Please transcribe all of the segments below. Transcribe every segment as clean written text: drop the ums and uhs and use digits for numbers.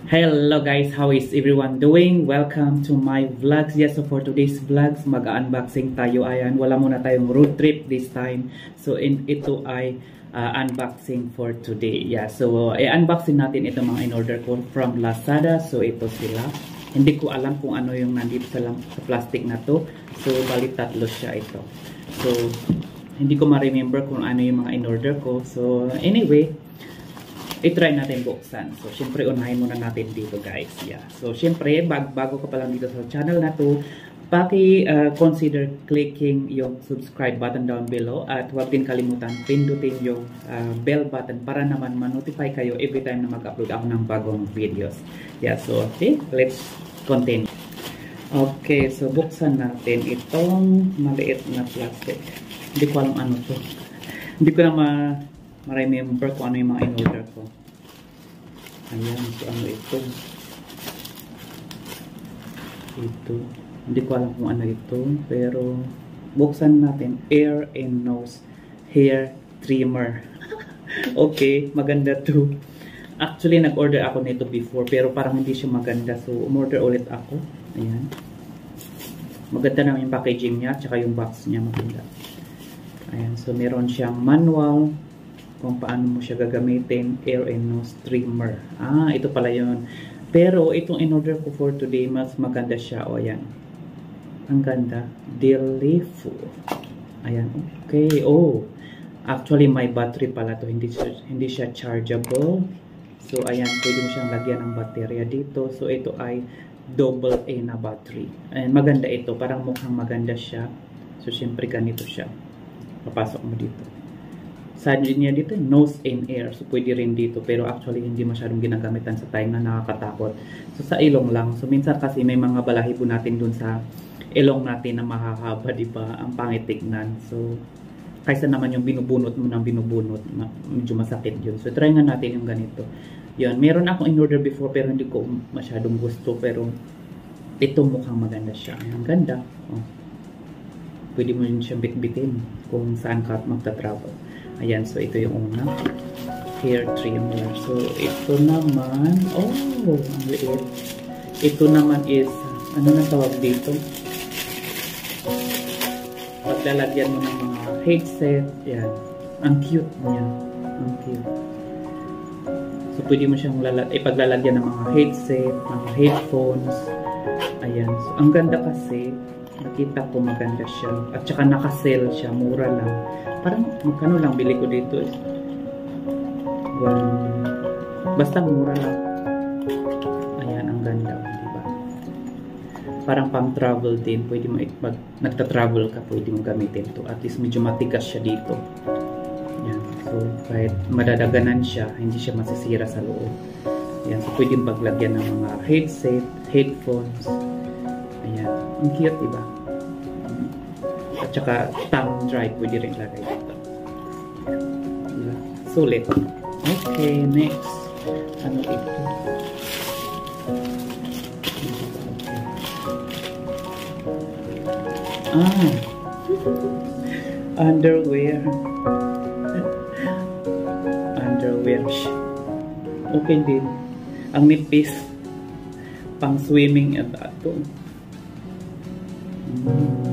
Hello guys, how is everyone doing? Welcome to my vlogs. Yes, so for today's vlogs, mag-unboxing tayo. Ayan, wala muna tayong road trip this time. So ito ay unboxing for today. Yeah, so i-unboxing natin itong mga in-order ko from Lazada. So ito sila. Hindi ko alam kung ano yung nandito sa plastic na to. So bali tatlo siya ito. So hindi ko ma-remember kung ano yung mga in-order ko. So anyway, i-try natin buksan. So, syempre, unahin muna natin dito, guys. Yeah. So, syempre, bago ka pa lang dito sa channel na to, consider clicking yung subscribe button down below at huwag din kalimutan pindutin yung bell button para naman ma-notify kayo every time na mag-upload ako ng bagong videos. Yeah, so, okay, let's continue. Okay, so, buksan natin itong maliit na plastic. Hindi ko alam ano to. Hindi ko na ma-remember kung ano yung mga in-order ko. Ayan, so ano ito? Ito. Hindi ko alam kung ano ito. Pero, buksan natin. Ear and Nose Hair Trimmer. Okay, maganda to. Actually, nag-order ako nito before. Pero parang hindi siya maganda. So, umorder ulit ako. Ayan. Maganda naman yung packaging niya. Tsaka yung box niya maganda. Ayan, so meron siyang manual kung paano mo siya gagamitin, ear and nose trimmer. Ah, ito pala yun. Pero itong in-order ko for today, mas maganda siya. O, ayan. Ang ganda. Delightful. Ayan, okay. Oh, actually may battery pala to. Hindi siya chargeable. So, ayan, pwede mo siyang lagyan ng baterya dito. So, ito ay double A na battery. Ayan, maganda ito. Parang mukhang maganda siya. So, syempre ganito siya. Papasok mo dito. Side niya dito, nose and ear. So, pwede rin dito. Pero actually, hindi masyadong ginagamitan sa time na nakakatakot. So, sa ilong lang. So, minsan kasi may mga balahibo natin dun sa ilong natin na mahahaba, diba? Ang pangit tignan. So, kaysa naman yung binubunot mo ng binubunot, medyo masakit yun. So, try nga natin yung ganito. Yun. Meron akong in-order before, pero hindi ko masyadong gusto. Pero, ito mukhang maganda siya. Ang ganda. Oh. Pwede mo yun siyang bitbitin kung saan ka magta-travel. Ayan, so ito yung una. Hair trimmer. So, ito naman, oh, ang liit. Ito naman is, ano na tawag dito? Paglalagyan mo ng mga headset. Ayan. Ang cute niya. Ang cute. So, pwede mo siyang ipaglalagyan ng mga headset, mga headphones. Ayan. So, ang ganda kasi, nakita ko maganda siya. At saka naka-sale siya, mura lang. Parang magkano lang bili ko dito. Basta mura lang. Ayan, ang ganda. Diba? Parang pang travel din. Pwede mo, pag nagta-travel ka, pwede mo gamitin to. At least medyo matigas siya dito. Ayan. So, kahit madadaganan siya, hindi siya masisira sa loob. Ayan. So, pwede mo paglagyan ng mga headset, headphones. Ayan. Ang cute, diba? At saka thumb drive pwede rin lagay dito. Diba? Sulit. Okay, next. Ano ito? Ah! Underwear. Underwear. Okay din. Ang nipis. Pang swimming at ito.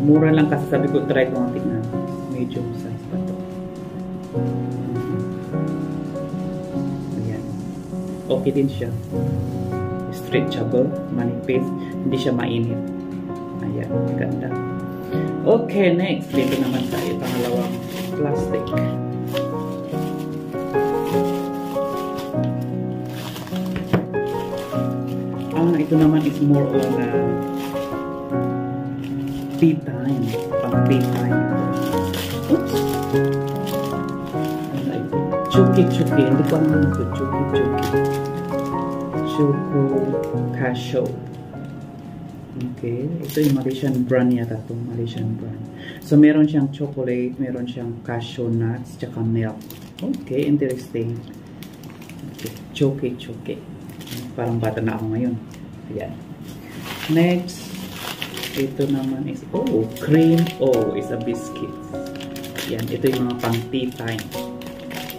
Mura lang kasi sabi ko, try ko ang tignan. Medium size pa to. Ayan. Okay din siya. Stretchable, manipis. Hindi siya mainit. Ayan, ganda. Okay, next. Dito naman tayo. Pangalawang plastic. Ito naman is more on tea time. Pang tea time. Oops! Chuki-chuki. Hindi ko alam ito. Chuki-chuki. Choco Casio. Okay. Ito yung Malaysian brand yata ito. Malaysian brand. So, meron siyang chocolate. Meron siyang cashew nuts. Tsaka milk. Okay. Interesting. Okay. Chuki-chuki. Parang bata na ako ngayon. Ayan. Next. Ito naman is, oh, cream. Oh, is a biscuit. Yan, ito yung mga pang tea time.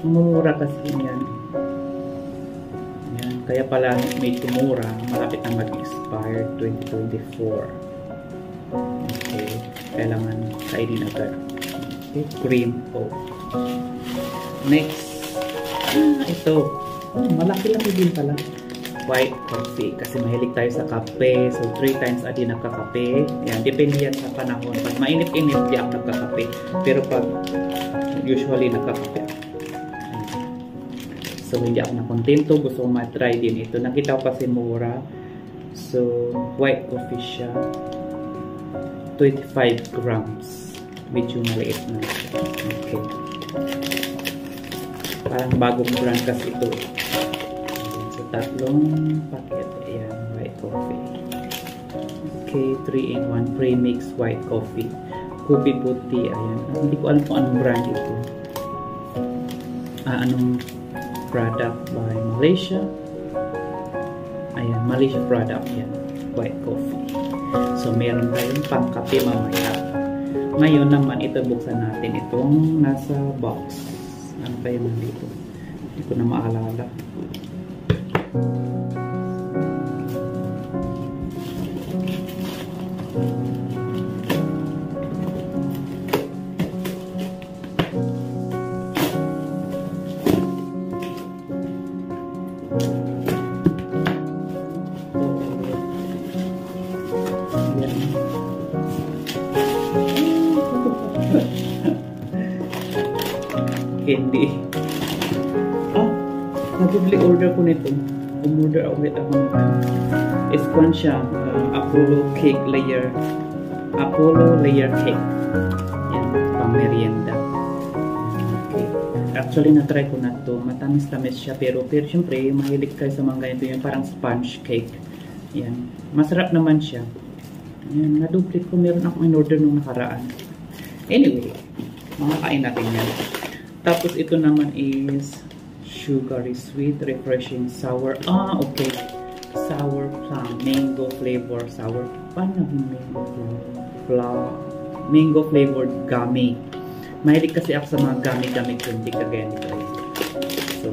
Mura kasi yan. Yan. Kaya pala medyo mura, malapit na mag-expire 2024. Okay, kailangan kainin agad. Okay, cream oat. Next, ito. Malaki-laki din pala. White coffee. Kasi mahilig tayo sa kape. So, 3 times a day nagkakape. Yan, depende yan sa panahon. Pag mainit-init, di ako nagkakape. Pero pag usually nagkakape. So, hindi ako nakontento. Gusto ko matry din ito. Nakita ko kasi mura. So, white coffee siya. 25 grams. Medyo maliit na siya. Okay. Parang bagong brand kasi ito. So, 3 packet. Ayan, white coffee. Okay, 3-in-1 pre-mix white coffee. Kopi puti. Ayan. Hindi ko alam kung anong brand ito. Anong product by Malaysia. Ayan, Malaysia product yan. White coffee. So, meron tayong pangkape mamaya. Ngayon naman, ito buksan natin itong nasa box. Ano pa yun dito? Hindi ko na maalala. Candy. Nag-public order ko nito. Umorder ulit ako nito. Iskuan siya. Apollo cake layer. Apollo layer cake. Yan. Pang merienda. Okay. Actually, na-try ko na to. Matamis-tamis siya. Pero syempre, mahilig kayo sa mga ganito. Yung parang sponge cake. Yan. Masarap naman siya. Yan. Na-duplicate ko. Meron akong in-order nung nakaraan. Anyway, makakain natin yan. Tapos ito naman is sugary sweet, refreshing, sour. Okay. Sour plum, mango flavor, sour. Paano yung mango flavor? Mango flavored gummy. Mahilig kasi ako sa mga gummy-gummy candy kagaya nito. So,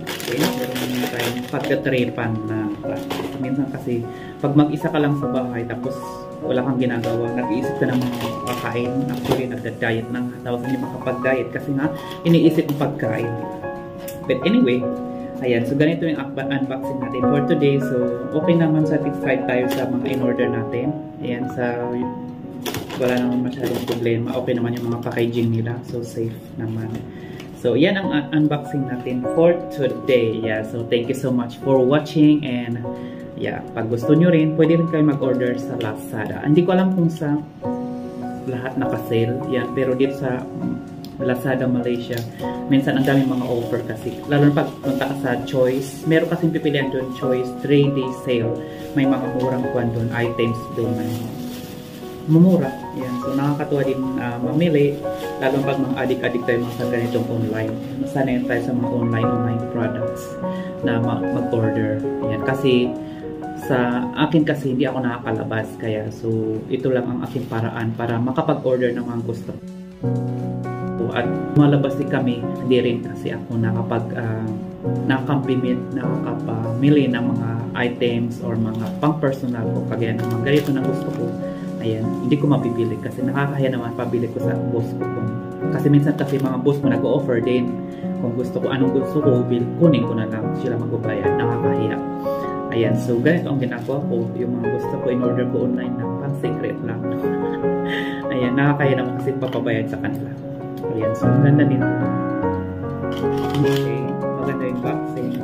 okay. Meron naman tayong pagkatripan na minsan kasi pag mag-isa ka lang sa bahay tapos wala kang ginagawa, nag-iisip ka ng mga kakain. Actually, nagda-diet ng tapos hindi makapag-diet kasi nga iniisip ng pagkain. But anyway, ayan, so ganito yung unboxing natin for today. So, okay naman, satisfied tayo sa mga in-order natin. Ayan, wala naman masyadong problema. Okay naman yung mga packaging nila. So, safe naman. So, yan ang unboxing natin for today. Yeah, so thank you so much for watching and yeah, pag gusto nyo rin, pwede rin kayo mag-order sa Lazada. Hindi ko alam kung sa lahat naka-sale. Yan, pero dito sa Lazada Malaysia, minsan ang daming mga offer kasi. Lalo na pag punta ka sa Choice, meron kasing pipilian doon, Choice 3-day sale. May mga murang kwan doon, items doon na mumura. Yan. So, nakakatuwa din mamili. Lalo pag mga adik-adik tayo mga sa ganitong online. Sanayin tayo sa mga online products na mag-order. Yan. Kasi, sa akin kasi hindi ako nakakalabas. Kaya, so, ito lang ang aking paraan para makapag-order ng mga gusto. At malabas din kami, hindi rin kasi ako nakapamili ng mga items or mga pang-personal ko. Kagaya ng mga ganito na gusto ko. Ayan, hindi ko mabibili kasi nakakahiya naman pabili ko sa boss ko. Kasi minsan kasi mga boss ko nag-o-offer din. Kung gusto ko, anong gusto ko, kunin ko na lang sila magbabayad. Nakakahiya. Ayan, so ganito ang ginagawa ko. Yung mga gusto ko, in-order ko online na pang-secret lang. Ayan, nakakahiya naman kasi papabayad sa kanila. Ayan, so ganda din. Okay, maganda yung boxing.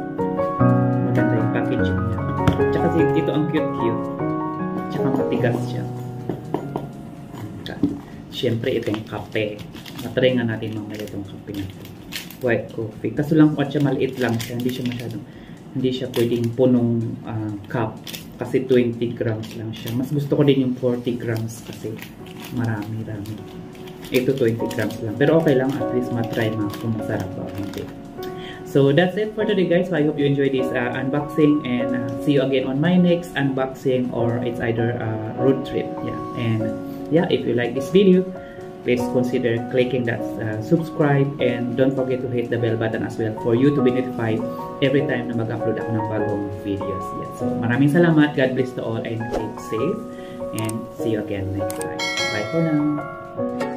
Maganda yung packaging niya. Tsaka dito ang cute-cute. Tsaka matigas siya. Siyempre, ito yung kape. Matry nga natin mamaya itong kape natin. White coffee. Kaso lang po siya, maliit lang siya. Hindi siya pwedeng punong cup. Kasi 20 grams lang siya. Mas gusto ko din yung 40 grams kasi marami. Ito 20 grams lang. Pero okay lang, at least matry kung masarap ba o hindi. So, that's it for today, guys. So, I hope you enjoyed this unboxing and see you again on my next unboxing or it's either a road trip. Yeah, and yeah, if you like this video, please consider clicking that subscribe and don't forget to hit the bell button as well for you to be notified every time na mag-upload ako ng bagong videos. Yes. So, maraming salamat. God bless to all and keep safe. And see you again next time. Bye for now.